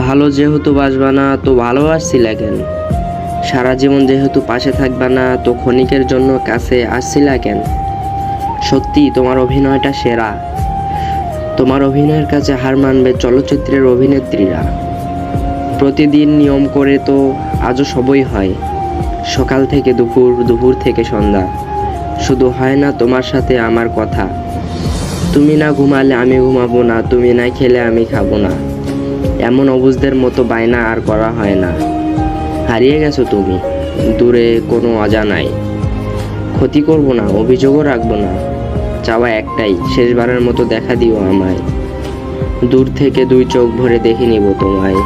ভালো যেহেতু বাসবা না তো ভালোবাসছিলা কেন? সারা জীবন যেহেতু পাশে থাকবা না তো ক্ষণিকের জন্য কাছে আসছিলা কেন? সত্যি তোমার অভিনয়টা সেরা। তোমার অভিনয়ের কাছে হার মানবে চলচ্চিত্রের অভিনেত্রীরা। প্রতিদিন নিয়ম করে তো আজও সবই হয়। সকাল থেকে দুপুর, দুপুর থেকে সন্ধ্যা, শুধু হয় না তোমার সাথে আমার কথা। তুমি না ঘুমালে আমি ঘুমাবো না, তুমি না খেলে আমি খাবো না, এমন অবুঝদের মতো বায়না আর করা হয় না। হারিয়ে গেছো তুমি দূরে কোনো অজানায়। ক্ষতি করব না, অভিযোগও রাখবো না, চাওয়া একটাই, শেষবারের মতো দেখা দিও আমায়। দূর থেকে দুই চোখ ভরে দেখে নিব তোমায়।